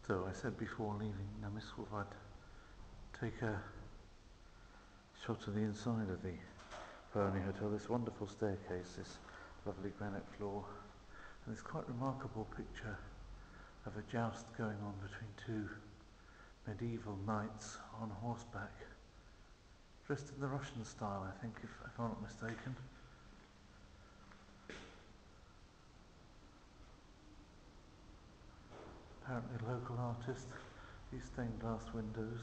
So I said before leaving Namysłów I'd take a shot of the inside of the Polony Hotel. This wonderful staircase, this lovely granite floor, and this quite remarkable picture of a joust going on between two medieval knights on horseback, dressed in the Russian style, I think, if I'm not mistaken. Apparently a local artist. These stained glass windows.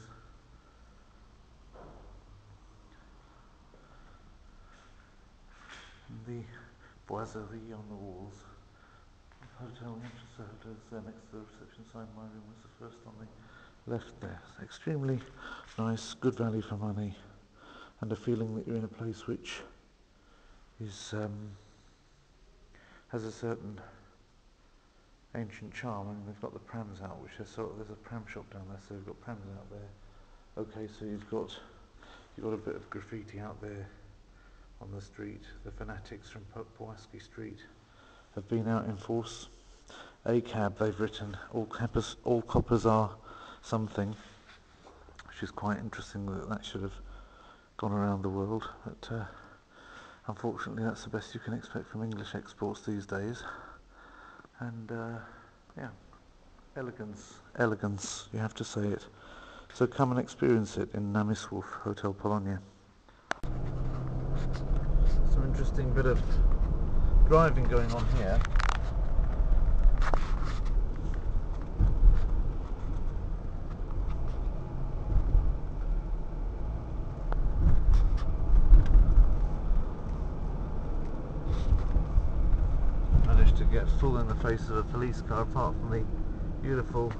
And the boiserie on the walls. Hotel Manchester Hotels there next to the reception sign. My room was the first on the left there. It's extremely nice, good value for money, and a feeling that you're in a place which is has a certain ancient charm. I mean, they've got the prams out, which is sort of, there's a pram shop down there, so they've got prams out there. Okay, so you've got a bit of graffiti out there on the street. The fanatics from Pulaski Street have been out in force. A cab, they've written, all coppers are something, which is quite interesting that should have gone around the world, but unfortunately that's the best you can expect from English exports these days. And yeah, elegance, you have to say it. So come and experience it in Namysłów Hotel Polonia. Some interesting bit of driving going on here. Managed to get full in the face of a police car, apart from the beautiful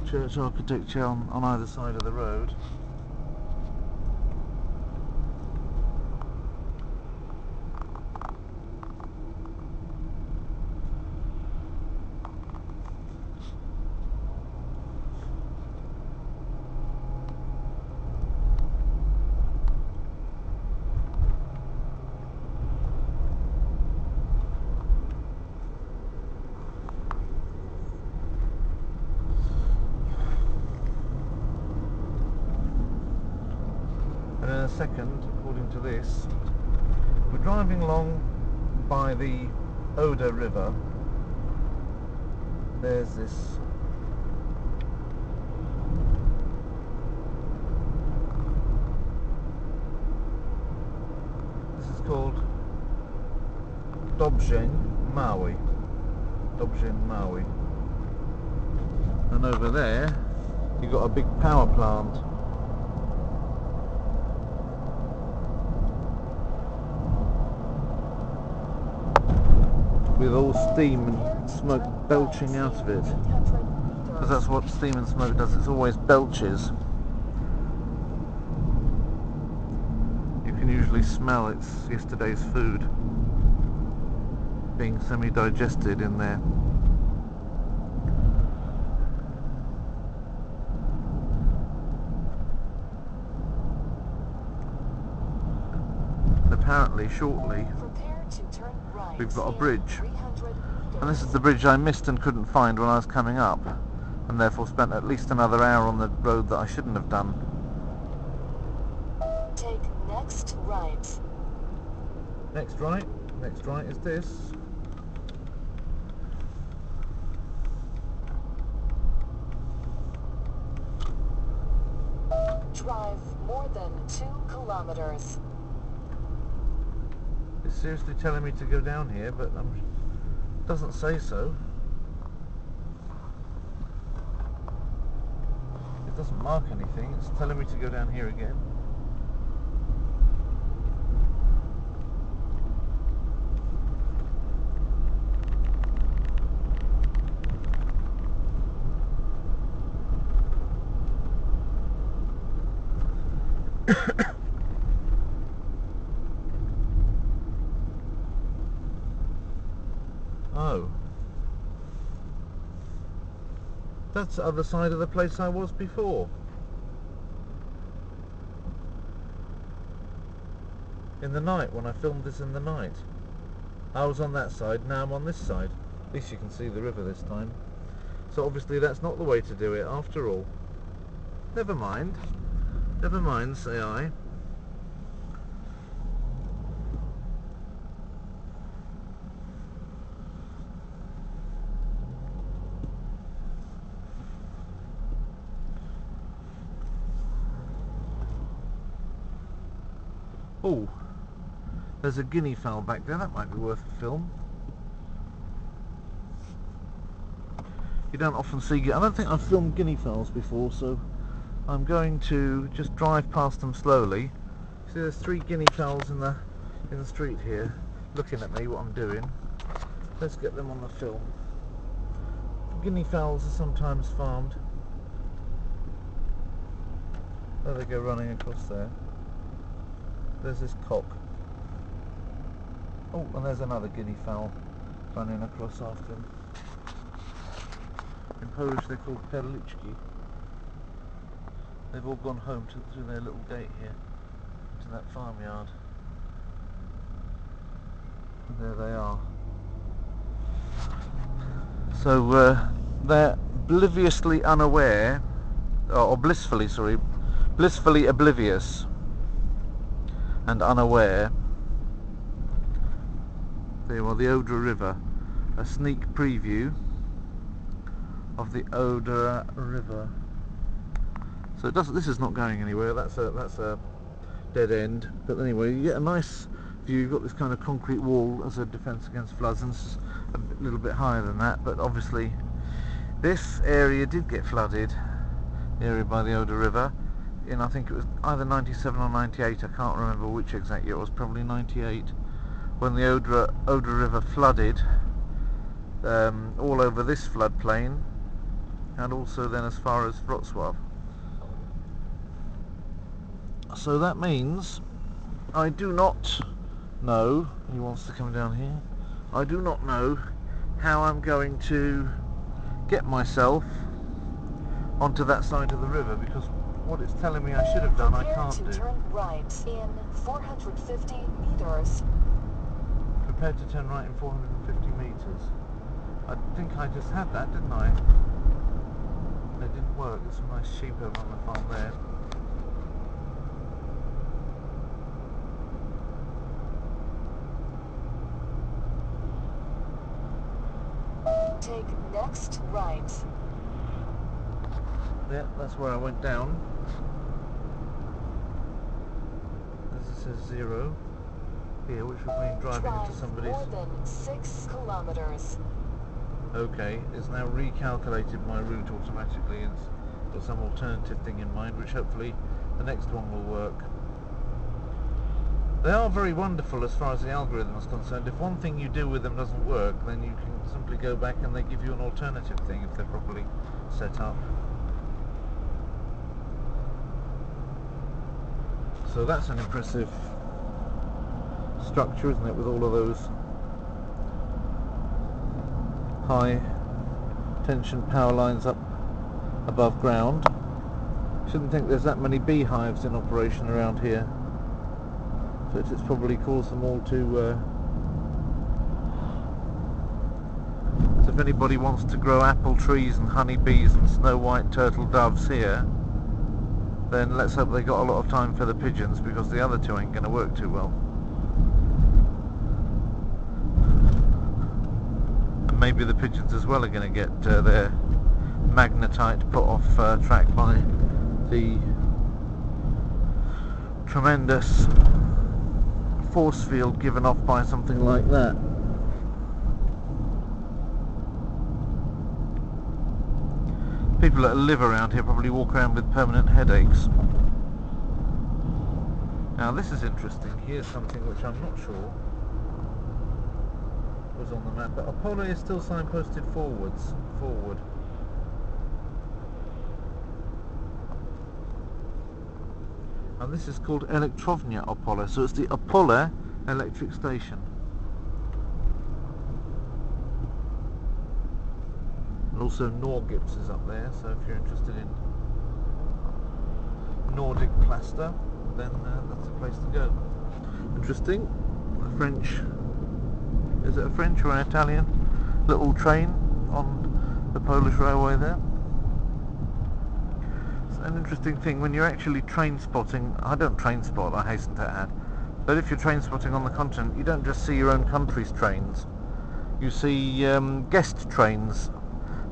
church architecture on either side of the road. And in a second, according to this, we're driving along by the Oder River. There's this is called Dobrzeń Mały. And over there you've got a big power plant. With all steam and smoke belching out of it, because that's what steam and smoke does, it's always belches. You can usually smell it's yesterday's food being semi-digested in there. And apparently shortly we've got a bridge, and this is the bridge I missed and couldn't find when I was coming up, and therefore spent at least another hour on the road that I shouldn't have done. Take next right. Next right is this. Drive more than 2 kilometers. It's seriously telling me to go down here, but it doesn't say so. It doesn't mark anything, it's telling me to go down here again. Oh, that's the other side of the place I was before. In the night, when I filmed this in the night. I was on that side, now I'm on this side. At least you can see the river this time. So obviously that's not the way to do it after all. Never mind, say I. Oh, there's a guinea fowl back there, that might be worth a film. You don't often see, I don't think I've filmed guinea fowls before, so I'm going to just drive past them slowly. See, there's 3 guinea fowls in the street here, looking at me, what I'm doing. Let's get them on the film. Guinea fowls are sometimes farmed. There they go, running across there. There's this cock. Oh, and there's another guinea fowl running across after him. In Polish they're called perliczki. They've all gone home through their little gate here, to that farmyard. And there they are. So they're obliviously unaware, or blissfully oblivious and unaware. There you are, the Oder River. A sneak preview of the Oder River. So this is not going anywhere. That's a dead end. But anyway, you get a nice view. You've got this kind of concrete wall as a defence against floods, and this is a little bit higher than that. But obviously, this area did get flooded. The area by the Oder River. In, I think it was either 97 or 98. I can't remember which exact year. It was probably 98 when the Oder River flooded all over this floodplain, and also then as far as Wrocław. So that means I do not know, he wants to come down here, I do not know how I'm going to get myself onto that side of the river, because what it's telling me I should have done, I can't do. Turn right in 450 meters. Prepared to turn right in 450 meters. I think I just had that, didn't I? It didn't work. There's some nice sheep over on the farm there. Take next right. Yeah, that's where I went down. As it says 0 here, which would mean driving into somebody's. More than 6 kilometers. Okay, it's now recalculated my route automatically and got some alternative thing in mind, which hopefully the next one will work. They are very wonderful as far as the algorithm is concerned. If one thing you do with them doesn't work, then you can simply go back and they give you an alternative thing if they're properly set up. So that's an impressive structure, isn't it, with all of those high tension power lines up above ground. Shouldn't think there's that many beehives in operation around here, but it's probably caused them all to so if anybody wants to grow apple trees and honeybees and snow white turtle doves here, then let's hope they got a lot of time for the pigeons, because the other two ain't going to work too well. And maybe the pigeons as well are going to get their magnetite put off track by the tremendous force field given off by something like that. People that live around here probably walk around with permanent headaches. Now this is interesting. Here's something which I'm not sure was on the map, but Opole is still signposted forward. And this is called Elektrownia Opole, so it's the Opole electric station. And also Norgips is up there, so if you're interested in Nordic plaster, then that's a place to go. Interesting. A French, is it a French or an Italian little train on the Polish railway there. It's an interesting thing when you're actually train spotting. I don't train spot, I hasten to add, but if you're train spotting on the continent, you don't just see your own country's trains. You see guest trains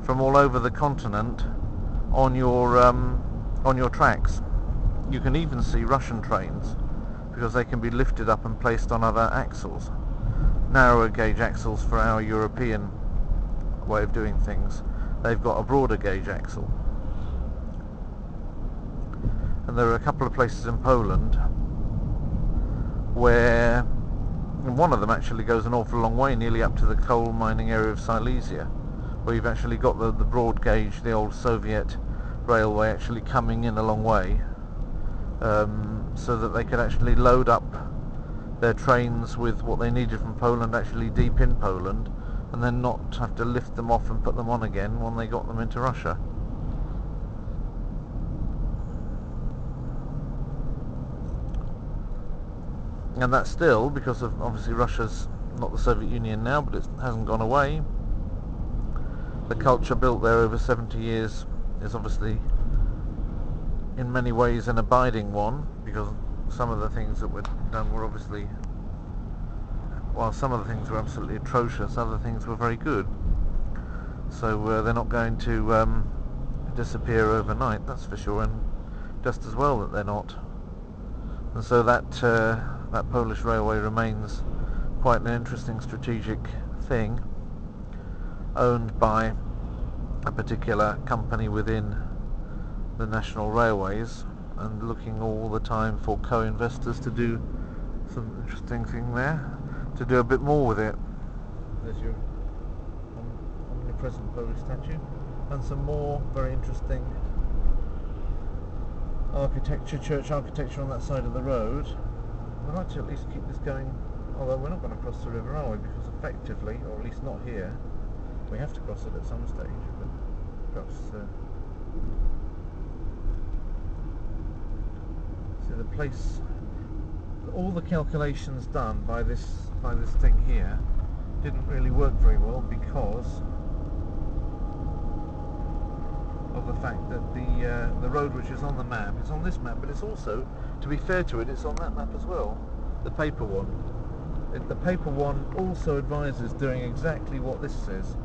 from all over the continent on your tracks. You can even see Russian trains because they can be lifted up and placed on other axles, narrower gauge axles for our European way of doing things. They've got a broader gauge axle. And there are a couple of places in Poland where one of them actually goes an awful long way, nearly up to the coal mining area of Silesia, where you've actually got the broad gauge, the old Soviet railway actually coming in a long way, so that they could actually load up their trains with what they needed from Poland actually deep in Poland, and then not have to lift them off and put them on again when they got them into Russia. And that's still because of, obviously, Russia's not the Soviet Union now, but it hasn't gone away. The culture built there over 70 years is obviously in many ways an abiding one, because some of the things that were done were obviously, while some of the things were absolutely atrocious, other things were very good. So they're not going to disappear overnight, that's for sure, and just as well that they're not. And so that Polish railway remains quite an interesting strategic thing, owned by a particular company within the national railways, and looking all the time for co-investors to do some interesting thing there, to do a bit more with it. There's your omnipresent Polish statue, and some more very interesting architecture, church architecture on that side of the road. I'd like to at least keep this going, although we're not going to cross the river, are we? Because effectively, or at least not here, we have to cross it at some stage, but perhaps see the place, all the calculations done by this thing here didn't really work very well because of the fact that the road which is on the map, it's on this map, but it's also, to be fair to it, it's on that map as well, the paper one. The paper one also advises doing exactly what this says,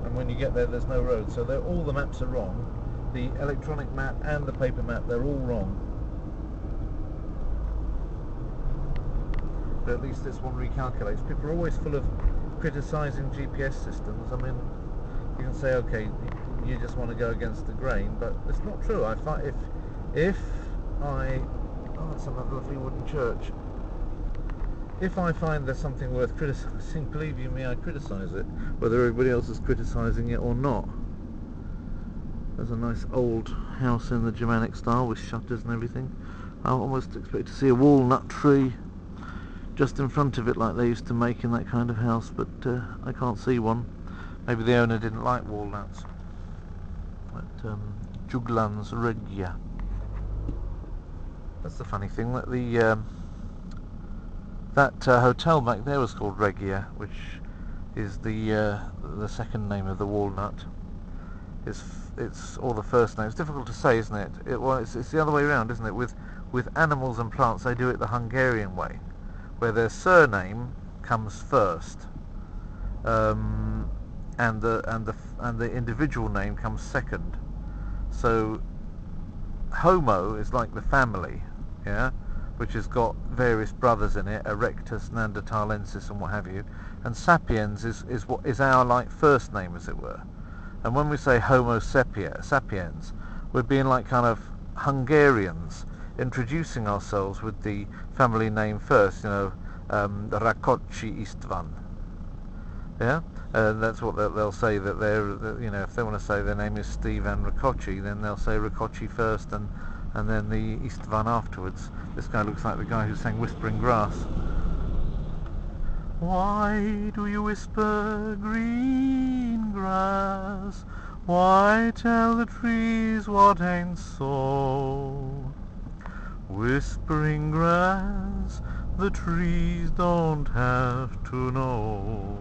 and when you get there, there's no road. So all the maps are wrong. The electronic map and the paper map, they're all wrong. But at least this one recalculates. People are always full of criticising GPS systems. I mean, you can say, okay, you just want to go against the grain, but it's not true. I find if I, oh, that's a lovely wooden church. If I find there's something worth criticising, believe you me, I criticise it, whether everybody else is criticising it or not. There's a nice old house in the Germanic style with shutters and everything. I almost expect to see a walnut tree just in front of it like they used to make in that kind of house, but I can't see one. Maybe the owner didn't like walnuts. But Juglans Regia. That's the funny thing, that that hotel back there was called Regia, which is the second name of the walnut. It's or the first name. It's difficult to say, isn't it? It's the other way around, isn't it? With animals and plants, they do it the Hungarian way, where their surname comes first, and the individual name comes second. So Homo is like the family, yeah, which has got various brothers in it, Erectus, Neanderthalensis, and what have you. And Sapiens is our like first name, as it were. And when we say Homo sapiens, we're being like kind of Hungarians, introducing ourselves with the family name first. You know, Rákóczi István. Yeah, that's what they'll say, that they're, you know, if they want to say their name is Stefan Rákóczi, then they'll say Rákóczi first and then the István afterwards. This guy looks like the guy who sang Whispering Grass. Why do you whisper, green grass? Why tell the trees what ain't so? Whispering grass, the trees don't have to know.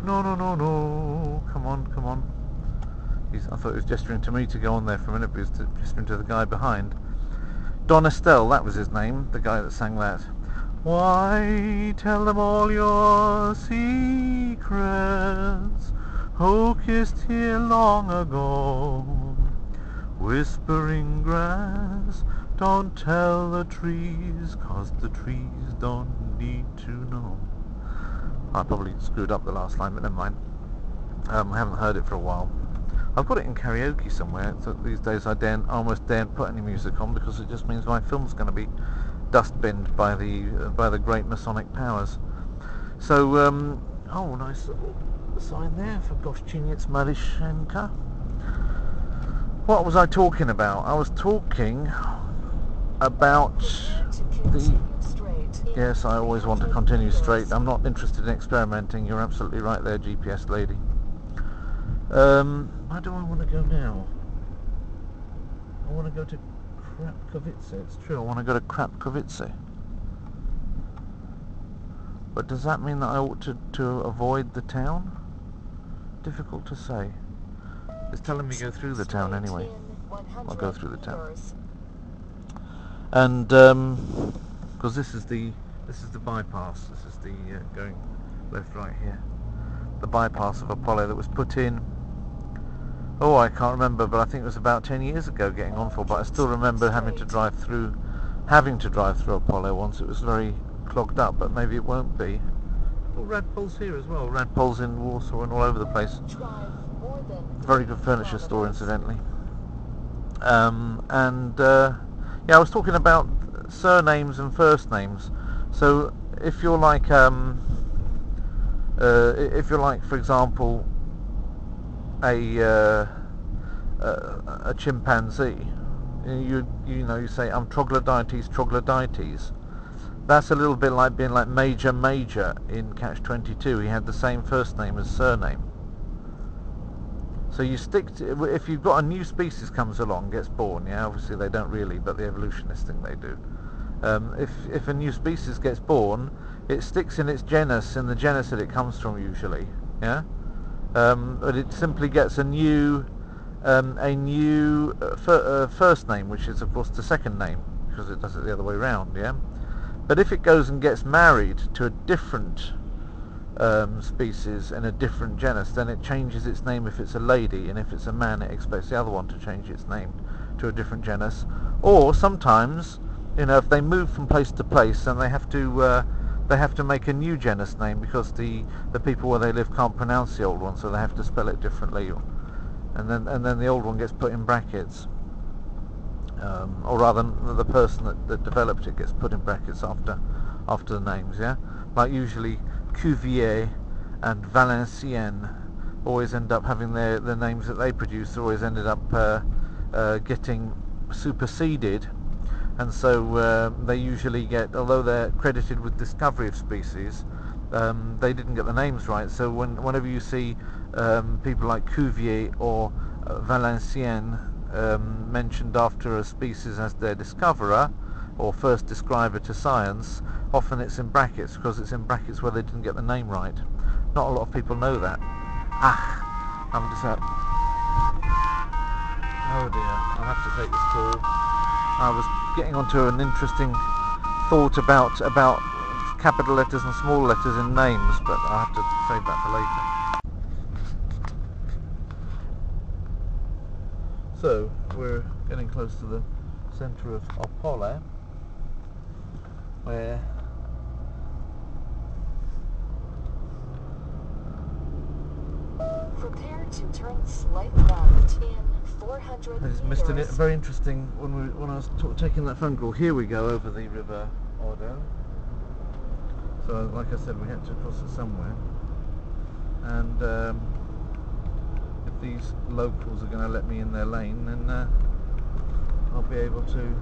No, no, no, no. Come on, come on. I thought he was gesturing to me to go on there for a minute, but he was gesturing to the guy behind. Don Estelle, that was his name, the guy that sang that. Why tell them all your secrets, who kissed here long ago? Whispering grass, don't tell the trees, 'cause the trees don't need to know. I probably screwed up the last line, but never mind. I haven't heard it for a while. I've got it in karaoke somewhere, so these days I almost daren't put any music on, because it just means my film's going to be dustbinned by the great Masonic powers. So, oh, nice little sign there for Gościniec Marysienka. What was I talking about? I was talking about the... Yes, I always want to continue straight. I'm not interested in experimenting. You're absolutely right there, GPS lady. Where do I want to go now? I want to go to Krapkowice. It's true, I want to go to Krapkowice. But does that mean that I ought to avoid the town? Difficult to say. It's telling me go through the town anyway. I'll go through the town. And because this is the bypass. This is the going left right here. The bypass of Opole that was put in. Oh, I can't remember, but I think it was about 10 years ago getting on for. But I still remember having to drive through Opole once. It was very clogged up, but maybe it won't be. Oh, rad poles here as well. Rad poles in Warsaw and all over the place. Very good furniture store, incidentally. Yeah, I was talking about surnames and first names. So if you're like, for example, a chimpanzee, you say I'm troglodytes. That's a little bit like being like Major in Catch-22. He had the same first name as surname. So you stick to, if you've got a new species comes along, gets born, yeah, obviously they don't really, but the evolutionists think they do. If a new species gets born, it sticks in its genus, in the genus that it comes from usually, yeah. But it simply gets a new first name, which is of course the second name, because it does it the other way around, yeah. But if it goes and gets married to a different species in a different genus, then it changes its name if it's a lady, and if it's a man it expects the other one to change its name to a different genus. Or sometimes, if they move from place to place, then they have to make a new genus name, because the people where they live can't pronounce the old one, so they have to spell it differently, and then the old one gets put in brackets, or rather the person that developed it gets put in brackets after the names, yeah. Like usually Cuvier and Valenciennes always end up having the names that they produce always ended up getting superseded, and so they usually get, although they're credited with discovery of species, they didn't get the names right. So whenever you see people like Cuvier or Valenciennes mentioned after a species as their discoverer or first describer to science, often it's in brackets, because it's in brackets where they didn't get the name right. Not a lot of people know that. I'm just out. Oh dear, I'll have to take this call. I was getting onto an interesting thought about capital letters and small letters in names, but I'll have to save that for later. So, we're getting close to the centre of Opole, where prepare to turn slightly left in 400 I just meters. missed it. Very interesting when I was taking that phone call. Here we go over the river Odo. So, like I said, we had to cross it somewhere, and if these locals are going to let me in their lane, then I'll be able to.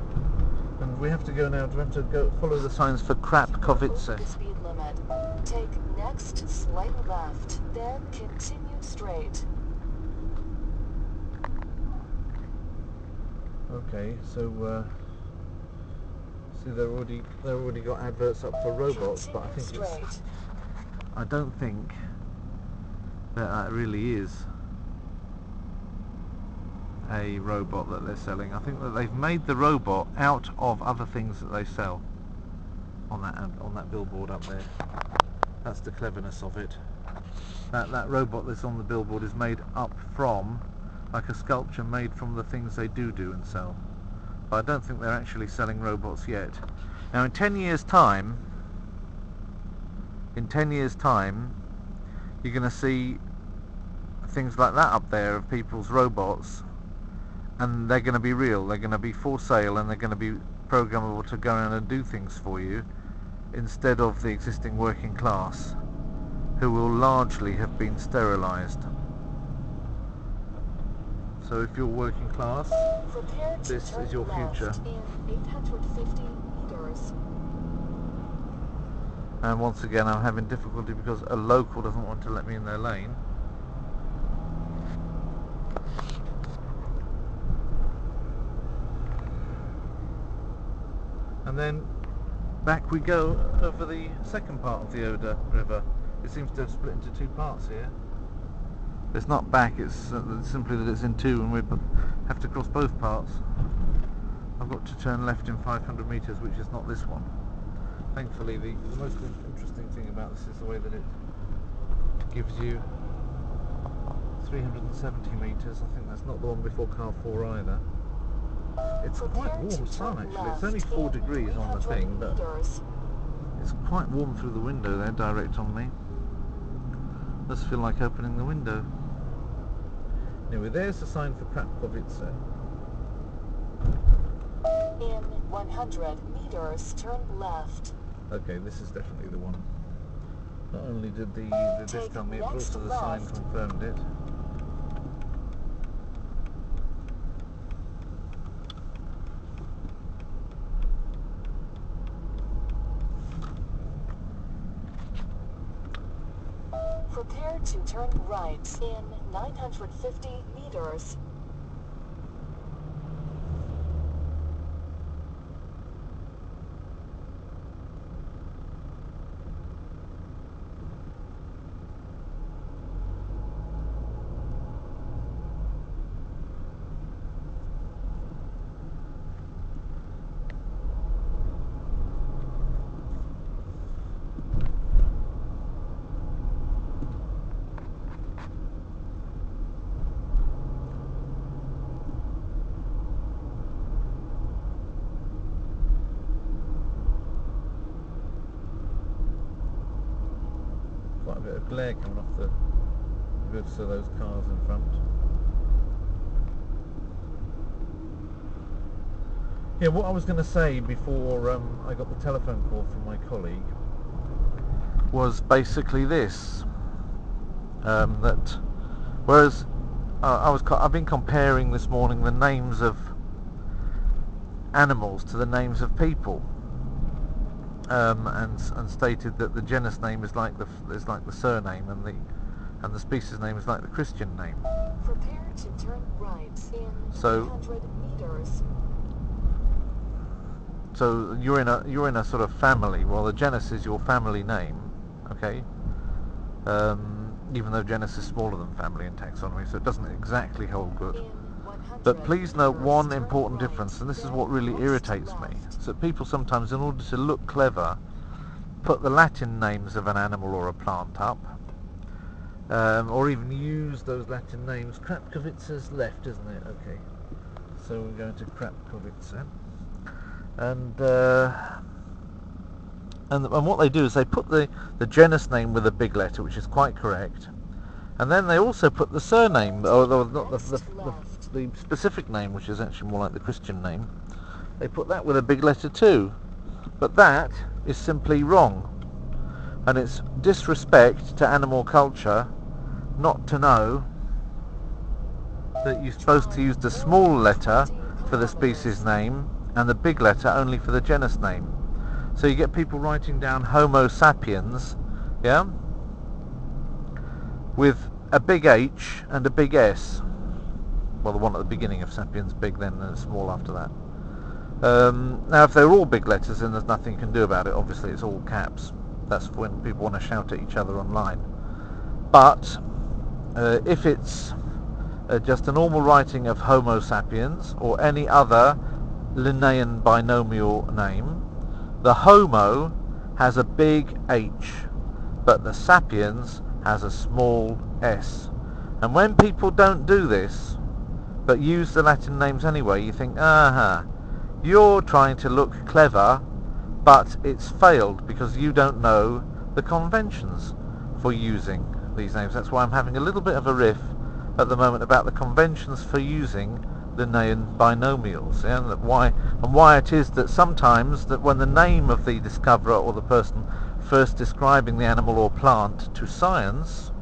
And we have to go now. We have to go follow the signs for Krapkowice. The speed limit. Take next slight left, then continue straight. Okay, so see, they've already got adverts up for robots, but I don't think that really is a robot that they're selling. I think that they've made the robot out of other things that they sell on that billboard up there. That's the cleverness of it. That robot that's on the billboard is made up from, like a sculpture made from the things they do and sell. But I don't think they're actually selling robots yet. Now in 10 years time, you're going to see things like that up there of people's robots, and they're going to be real, they're going to be for sale, and they're going to be programmable to go around and do things for you, instead of the existing working class, who will largely have been sterilized. So if you're working class, this is your future. In 850 meters. And once again, I'm having difficulty because a local doesn't want to let me in their lane. And then back we go over the second part of the Oder River. It seems to have split into two parts here. It's not back, it's simply that it's in two, and we have to cross both parts. I've got to turn left in 500 meters, which is not this one. Thankfully, the most interesting thing about this is the way that it gives you 370 meters. I think that's not the one before car 4 either. It's quite warm sun actually. It's only 4 degrees on the thing, but it's quite warm through the window there, direct on me. Does feel like opening the window. Anyway, there's the sign for Krapkowice. In 100 meters, turn left. Okay, this is definitely the one. Not only did the disc tell me, but also the sign confirmed it. Prepare to turn right in 950 meters. Quite a bit of glare coming off the roofs of those cars in front. Yeah, what I was going to say before I got the telephone call from my colleague was basically this, that whereas I've been comparing this morning the names of animals to the names of people. And stated that the genus name is like the surname, and the species name is like the Christian name. Prepare to turn right in So 100 meters. So you're in a sort of family. Well, the genus is your family name, okay? Even though genus is smaller than family in taxonomy, so it doesn't exactly hold good. But please note one important difference, and this is what really irritates me. So people sometimes, in order to look clever, put the Latin names of an animal or a plant up, or even use those Latin names. Krapkowice's left, isn't it? Okay. So we're going to Krapkowice. And what they do is they put the genus name with a big letter, which is quite correct, and then they also put the surname, or not the specific name, which is actually more like the Christian name. They put that with a big letter too, but that is simply wrong, and it's disrespect to animal culture not to know that you're supposed to use the small letter for the species name and the big letter only for the genus name. So you get people writing down Homo sapiens, yeah, with a big H and a big S. Well, the one at the beginning of sapiens big, then small after that. Now, if they're all big letters, then there's nothing you can do about it. Obviously, it's all caps. That's when people want to shout at each other online. But if it's just a normal writing of Homo sapiens or any other Linnaean binomial name, the Homo has a big H, but the sapiens has a small s. And when people don't do this, but use the Latin names anyway, you think, you're trying to look clever, but it's failed because you don't know the conventions for using these names. That's why I'm having a little bit of a riff at the moment about the conventions for using Linnaean binomials, and why it is that sometimes that when the name of the discoverer or the person first describing the animal or plant to science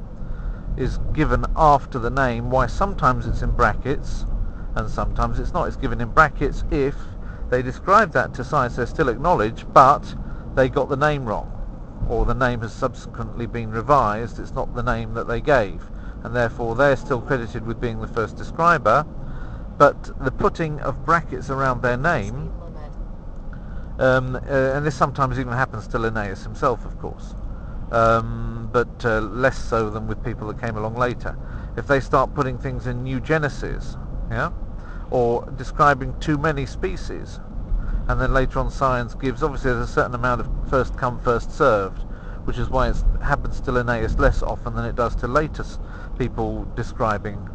is given after the name, why sometimes it's in brackets and sometimes it's not. It's given in brackets if they describe that to science, they're still acknowledged, but they got the name wrong, or the name has subsequently been revised, it's not the name that they gave, and therefore they're still credited with being the first describer, but the putting of brackets around their name, and this sometimes even happens to Linnaeus himself, of course, but less so than with people that came along later. If they start putting things in new genesis, or describing too many species, and then later on science gives, obviously there's a certain amount of first come first served, which is why it happens to Linnaeus less often than it does to later people describing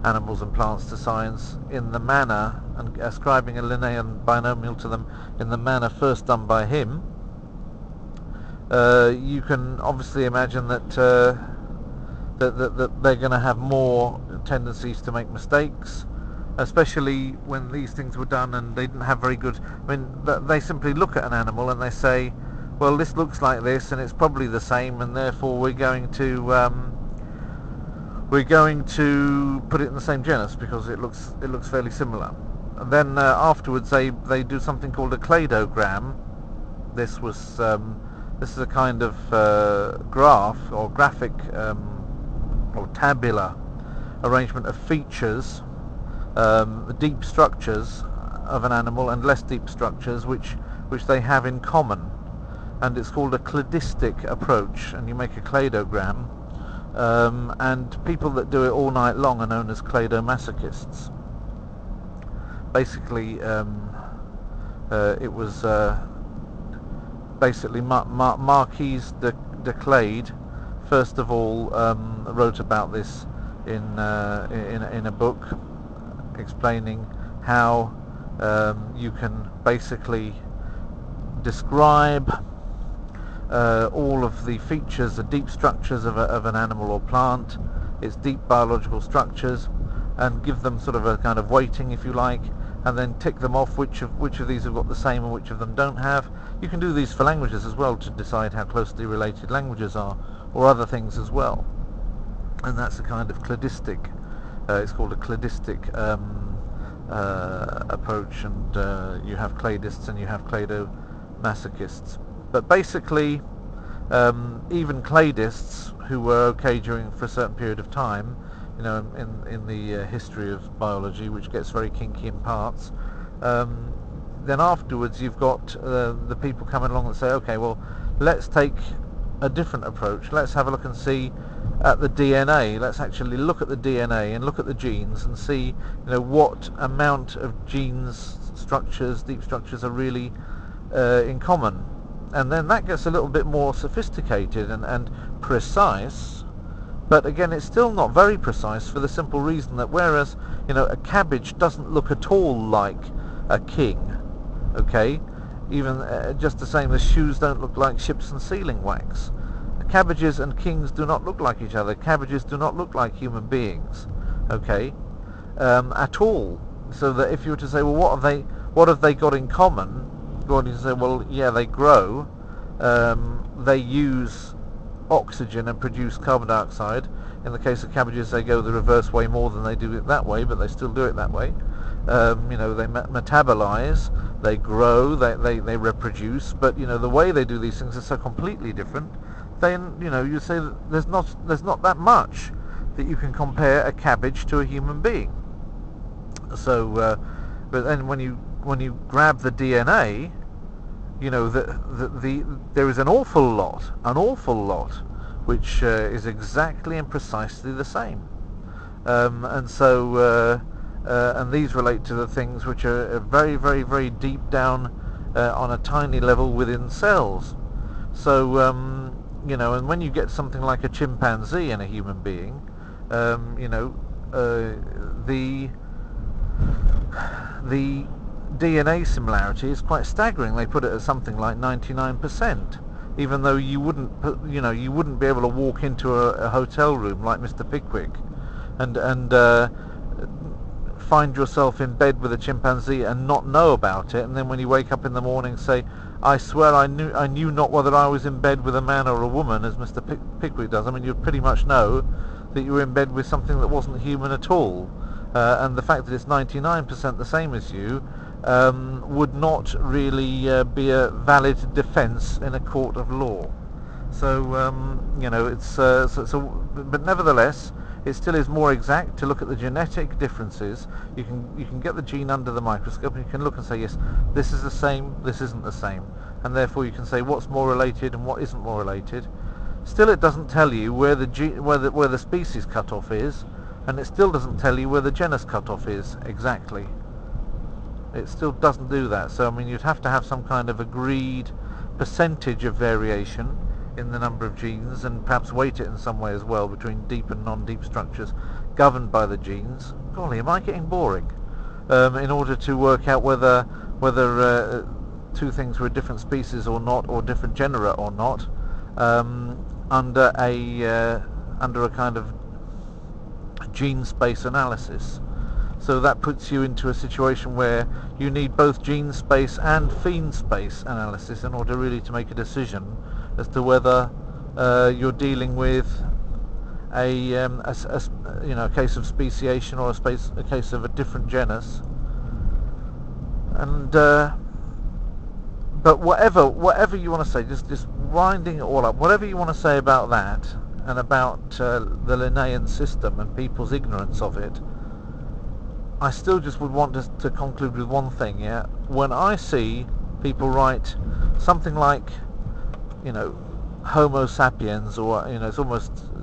animals and plants to science in the manner, and ascribing a Linnaean binomial to them in the manner first done by him. You can obviously imagine that they're going to have more tendencies to make mistakes, especially when these things were done and they didn't have very good, they simply look at an animal and they say, well, this looks like this and it's probably the same, and therefore we're going to put it in the same genus because it looks fairly similar. And then afterwards they do something called a cladogram. This is a kind of graph or graphic or tabular arrangement of features, deep structures of an animal and less deep structures which they have in common, and it's called a cladistic approach, and you make a cladogram, and people that do it all night long are known as cladomasochists. Basically it was basically Marquis de Clade first of all wrote about this in a book explaining how you can basically describe all of the features, the deep structures of an animal or plant, its deep biological structures, and give them sort of a kind of weighting, if you like, and then tick them off which of these have got the same and which of them don't have. You can do these for languages as well to decide how closely related languages are, or other things as well. And that's a kind of cladistic, it's called a cladistic approach, and you have cladists and you have cladomasochists. But basically, even cladists who were okay for a certain period of time, in the history of biology, which gets very kinky in parts, then afterwards you've got the people coming along and say, okay, well, let's take a different approach. Let's have a look and see at the DNA. Let's actually look at the DNA and look at the genes and see, what amount of genes, structures, deep structures are really in common. And then that gets a little bit more sophisticated and precise, but again it's still not very precise, for the simple reason that whereas a cabbage doesn't look at all like a king, okay, even just the same as shoes don't look like ships and sealing wax, cabbages and kings do not look like each other. Cabbages do not look like human beings, okay, at all. So that if you were to say, well, what have they got in common? You say, well, yeah, they grow, they use oxygen and produce carbon dioxide. In the case of cabbages, they go the reverse way more than they do it that way, but they still do it that way. They metabolize, they grow, they reproduce, but the way they do these things is so completely different. Then you say that there's not that much that you can compare a cabbage to a human being. So, but then when you grab the DNA, there is an awful lot which is exactly and precisely the same. And so and these relate to the things which are very, very, very deep down on a tiny level within cells. So you know, and when you get something like a chimpanzee in a human being, you know, the DNA similarity is quite staggering. They put it at something like 99%, even though you wouldn't, you know, you wouldn't be able to walk into a hotel room like Mr. Pickwick and find yourself in bed with a chimpanzee and not know about it, and then when you wake up in the morning say, I swear I knew not whether I was in bed with a man or a woman, as Mr. Pickwick does. I mean, you'd pretty much know that you were in bed with something that wasn't human at all. And the fact that it's 99% the same as you would not really be a valid defence in a court of law. So you know, it's but nevertheless, it still is more exact to look at the genetic differences. You can get the gene under the microscope and you can look and say, yes, this is the same, this isn't the same, and therefore you can say what's more related and what isn't more related. Still, it doesn't tell you where the species cutoff is, and it still doesn't tell you where the genus cutoff is exactly. It still doesn't do that. So I mean, you'd have to have some kind of agreed percentage of variation in the number of genes, and perhaps weight it in some way as well between deep and non-deep structures governed by the genes. Golly, am I getting boring? In order to work out whether two things were a different species or not, or different genera or not, under a kind of gene space analysis. So that puts you into a situation where you need both gene space and phen space analysis in order really to make a decision as to whether you're dealing with a you know, a case of speciation or a case of a different genus. And but whatever you want to say, just winding it all up, whatever you want to say about that and about the Linnaean system and people's ignorance of it, I still just would want to conclude with one thing. Yeah, when I see people write something like, you know, Homo sapiens, or you know,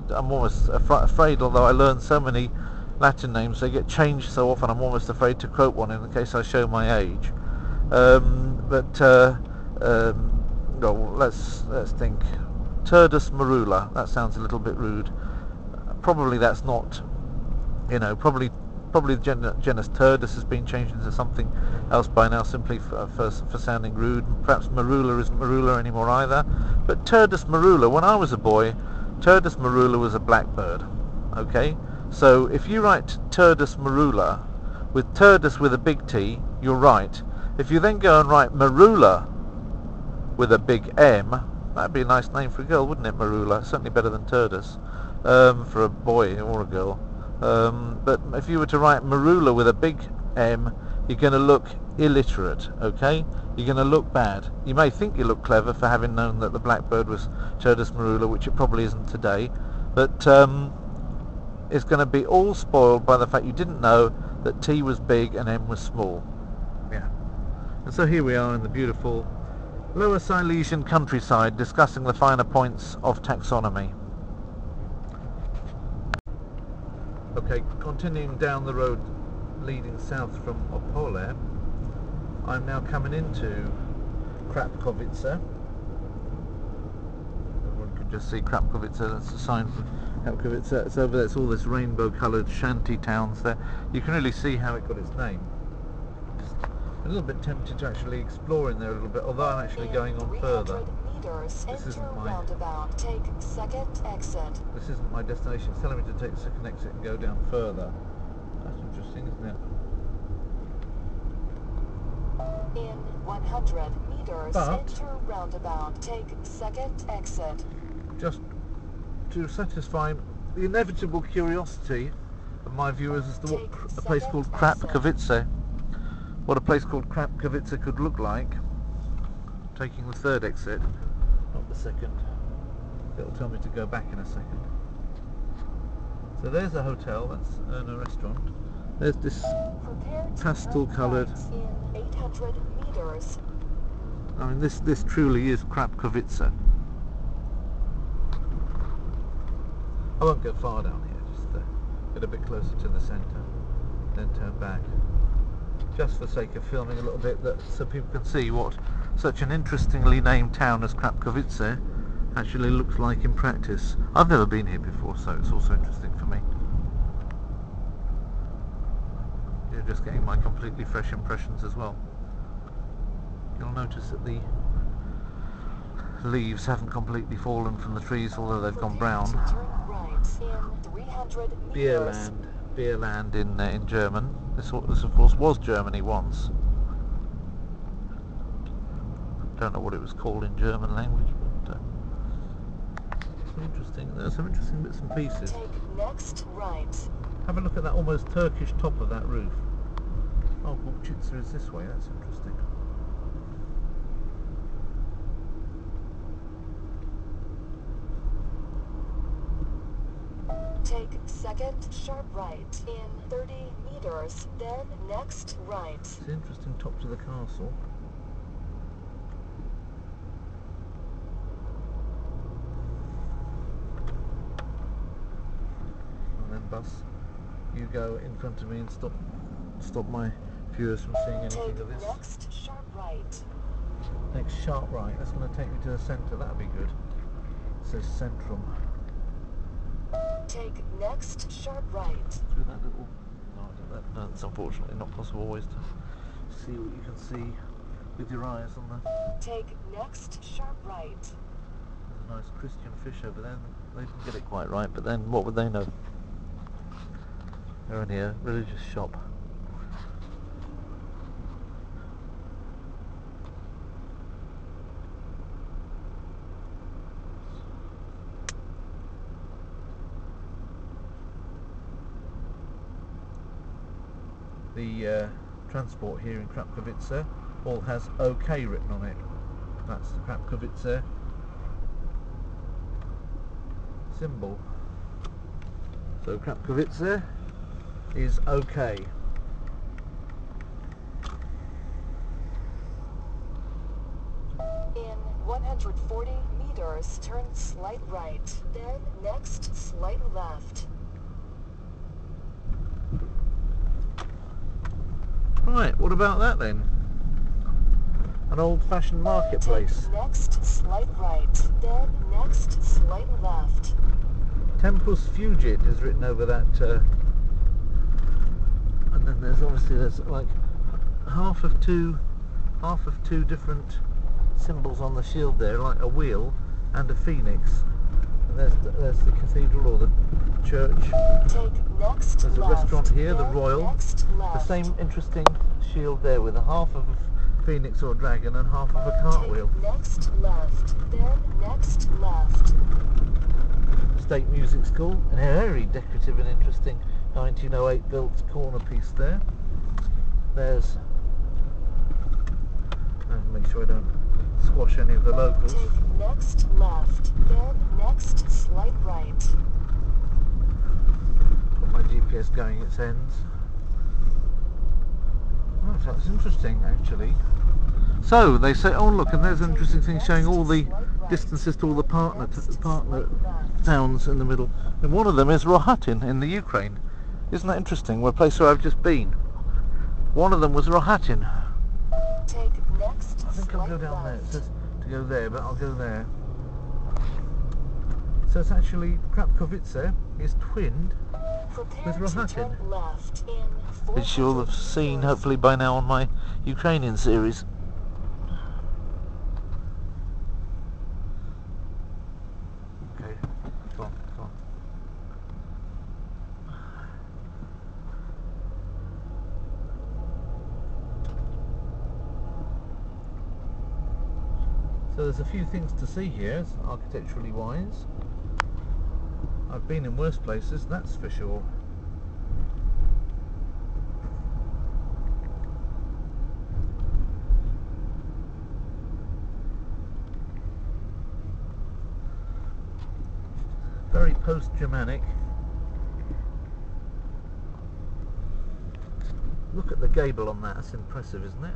I'm almost afraid, although I learned so many Latin names, they get changed so often, I'm almost afraid to quote one in the case I show my age. Well, let's think. Turdus marula. That sounds a little bit rude. Probably that's not, you know, probably the genus Turdus has been changed into something else by now, simply for sounding rude. Perhaps marula isn't marula anymore either. But Turdus marula, when I was a boy, Turdus marula was a blackbird. Okay, so if you write Turdus marula with Turdus with a big T, you're right. If you then go and write marula with a big M, that'd be a nice name for a girl, wouldn't it? Marula, certainly better than Turdus for a boy or a girl. But if you were to write marula with a big M, you're going to look illiterate, okay? You're going to look bad. You may think you look clever for having known that the blackbird was Turdus marula, which it probably isn't today, but it's going to be all spoiled by the fact you didn't know that T was big and M was small. Yeah. And so here we are in the beautiful Lower Silesian countryside discussing the finer points of taxonomy. Okay, continuing down the road leading south from Opole, I'm now coming into Krapkowice. Everyone can just see Krapkowice, that's a sign for Krapkowice. It's over there, it's all this rainbow coloured shanty towns there. You can really see how it got its name. Just a little bit tempted to actually explore in there a little bit, although I'm actually going on further. This isn't my roundabout. Take second exit. This isn't my destination. It's telling me to take the second exit and go down further. That's interesting, isn't it? In 100 meters, But enter roundabout. Take second exit. Just to satisfy the inevitable curiosity of my viewers as to what a place called Krapkowice, what a place called Krapkowice could look like, taking the third exit, not the second. It'll tell me to go back in a second. So there's a hotel, that's a restaurant. There's this pastel coloured, in 800 meters. I mean this truly is Krapkowice. I won't go far down here, just get a bit closer to the centre, then turn back. Just for the sake of filming a little bit, so people can see what such an interestingly named town as Krapkowice actually looks like in practice. I've never been here before, so it's also interesting for me. You're just getting my completely fresh impressions as well. You'll notice that the leaves haven't completely fallen from the trees, although they've gone brown. Beerland in German. This of course was Germany once. Don't know what it was called in German language, but there's some interesting bits and pieces. Take next right. Have a look at that almost Turkish top of that roof. Oh, Krapkowice is this way. That's interesting. Take second sharp right in 30 meters, then next right. It's an interesting top to the castle. And then bus, you go in front of me and stop my viewers from seeing anything Take of this. next sharp right. Next sharp right, that's going to take me to the centre, that'll be good. It says Centrum. Take next sharp right. Through that little... No, that's unfortunately not possible always to see what you can see with your eyes on the... Take next sharp right. There's a nice Christian fish over there. They didn't get it quite right, but then what would they know? They're only a religious shop. The transport here in Krapkowice all has OK written on it. That's the Krapkowice symbol. So Krapkowice is OK. In 140 meters, turn slight right, then next slight left. Right, what about that then? An old-fashioned marketplace. Take next slight right, then next slight left. Tempus Fugit is written over that, and then there's like half of two different symbols on the shield there, like a wheel and a phoenix. And there's the cathedral or the church. Take next There's a left, restaurant here, the then Royal. next The left. same interesting shield there with a half of a phoenix or a dragon and half of a cartwheel. Take next left, then next left. State Music School, and a very decorative and interesting 1908 built corner piece there. There's, make sure I don't squash any of the locals. Take next left, then next slight right. Got my GPS going its ends. Oh, that's interesting actually. So they say, oh look, and there's an interesting thing showing all the distances to all the partner towns in the middle. And one of them is Rohatin in the Ukraine. Isn't that interesting? Well, a place where I've just been. One of them was Rohatin. Take next I think I'll go down there. It says to go there, but I'll go there. So it's actually Krapkowice is twinned with Rohatin, which you'll have seen hopefully by now on my Ukrainian series. Okay, go on. So there's a few things to see here, architecturally wise. I've been in worse places, that's for sure. Very post-Germanic. Look at the gable on that, that's impressive, isn't it?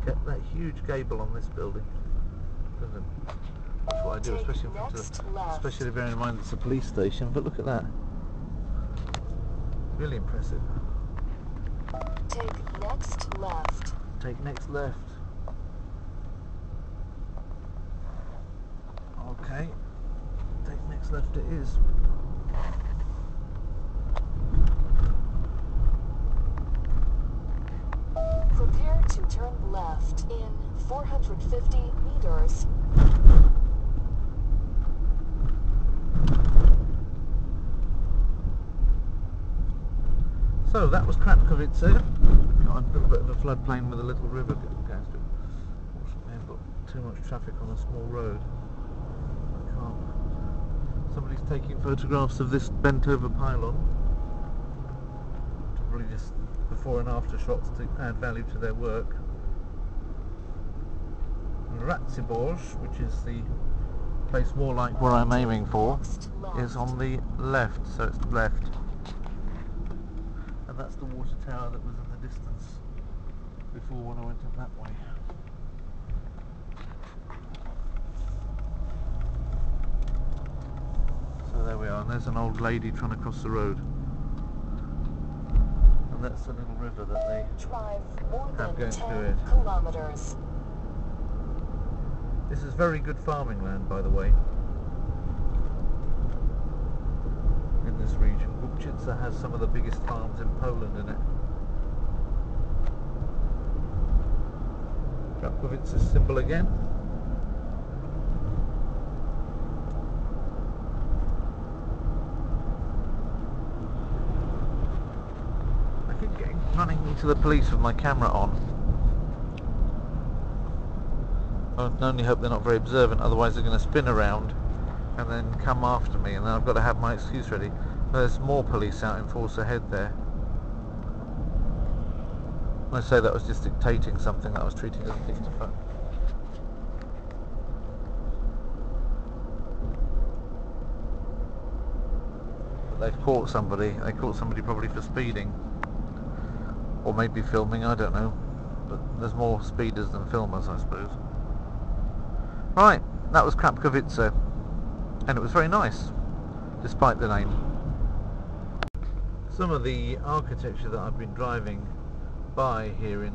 Get that huge gable on this building. That's what I do, especially bearing in mind it's a police station, but look at that. Really impressive. Take next left. Take next left. Okay. Take next left it is. Prepare to turn left in 450 meters. So that was Krapkowice. Got a little bit of a floodplain with a little river going through. Fortunately, I've got too much traffic on a small road. I can't. Somebody's taking photographs of this bent over pylon. Probably just before and after shots to add value to their work. And Ratsibor, which is the place more like where I'm aiming for, is on the left, so it's left. And that's the water tower that was in the distance before when I went up that way. So there we are, and there's an old lady trying to cross the road. And that's the little river that they Drive more have than going 10 through it. kilometers. This is very good farming land, by the way, in this region. Krapkowice has some of the biggest farms in Poland in it. Krapkowice's symbol again. I keep running into the police with my camera on. I can only hope they're not very observant, otherwise they're going to spin around and then come after me, and then I've got to have my excuse ready. There's more police out in force ahead there. I say that was just dictating something that I was treating as a dictaphone. But they've caught somebody. They caught somebody probably for speeding. Or maybe filming, I don't know. But there's more speeders than filmers, I suppose. Right, that was Krapkowice. And it was very nice, despite the name. Some of the architecture that I've been driving by here in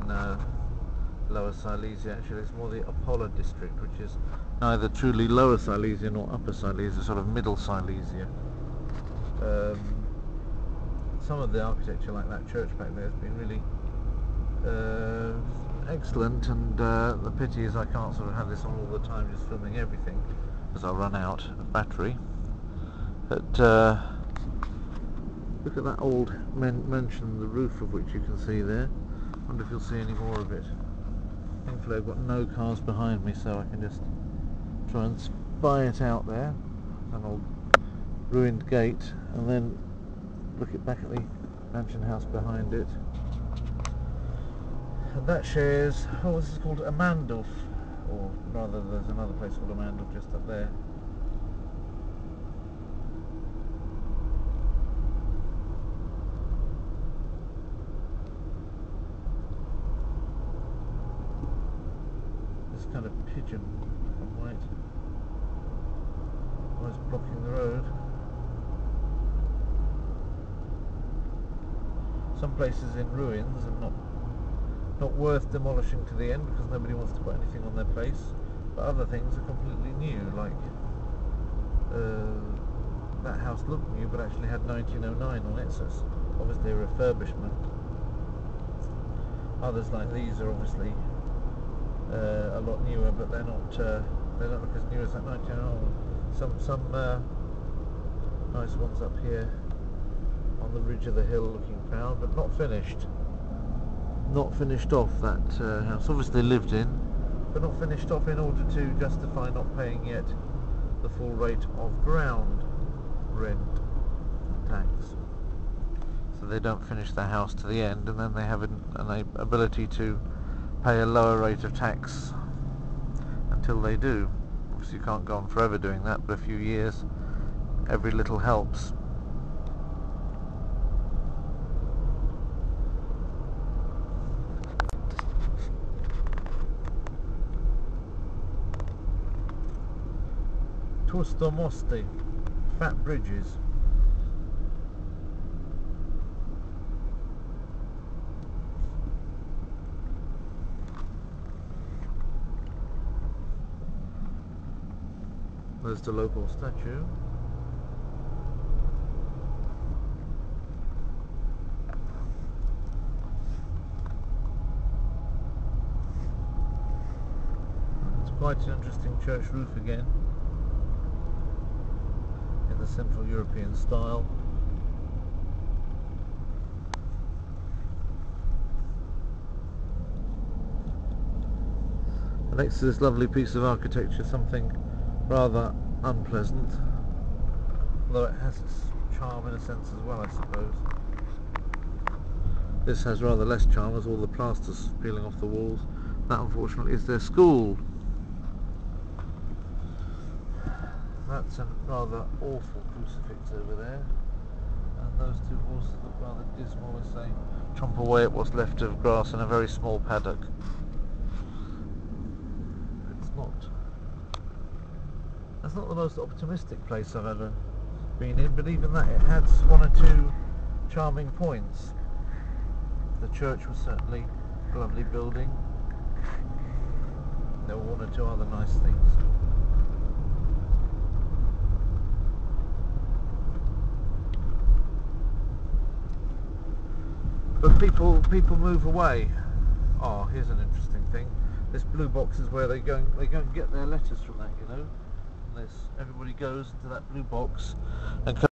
Lower Silesia, actually, it's more the Opole district, which is neither truly Lower Silesia nor Upper Silesia, sort of Middle Silesia. Some of the architecture, like that church back there, has been really excellent, and the pity is I can't sort of have this on all the time, just filming everything, because I'll run out of battery. But look at that old mansion, the roof of which you can see there. I wonder if you'll see any more of it. Thankfully I've got no cars behind me, so I can just try and spy it out there. An old ruined gate, and then look back at the mansion house behind it. And that shares, oh, this is called Amandulf, or rather there's another place called Amandulf just up there. This kind of pigeon, I'm white, always blocking the road. Some places in ruins and not worth demolishing to the end because nobody wants to put anything on their place, but other things are completely new, like that house looked new but actually had 1909 on it, so it's obviously a refurbishment. Others like these are obviously a lot newer, but they're not they don't look as new as that 1909. Some nice ones up here on the ridge of the hill looking proud, but not finished. Not finished off, that house, obviously lived in, but not finished off in order to justify not paying yet the full rate of ground rent tax. So they don't finish the house to the end, and then they have an ability to pay a lower rate of tax until they do. Obviously you can't go on forever doing that, but a few years, every little helps. Tłuste mosty, fat bridges. There's the local statue. It's quite an interesting church roof again, in the Central European style. And next to this lovely piece of architecture, something rather unpleasant, although it has its charm in a sense as well, I suppose. This has rather less charm, as all the plaster's peeling off the walls. That unfortunately is their school. That's a rather awful crucifix over there, and those two horses look rather dismal as they chomp away at what's left of grass in a very small paddock. That's not the most optimistic place I've ever been in, but even that, it had one or two charming points. The church was certainly a lovely building. There were one or two other nice things. But people move away. Oh, here's an interesting thing. This blue box is where they go and get their letters from that, you know. Everybody goes into that blue box and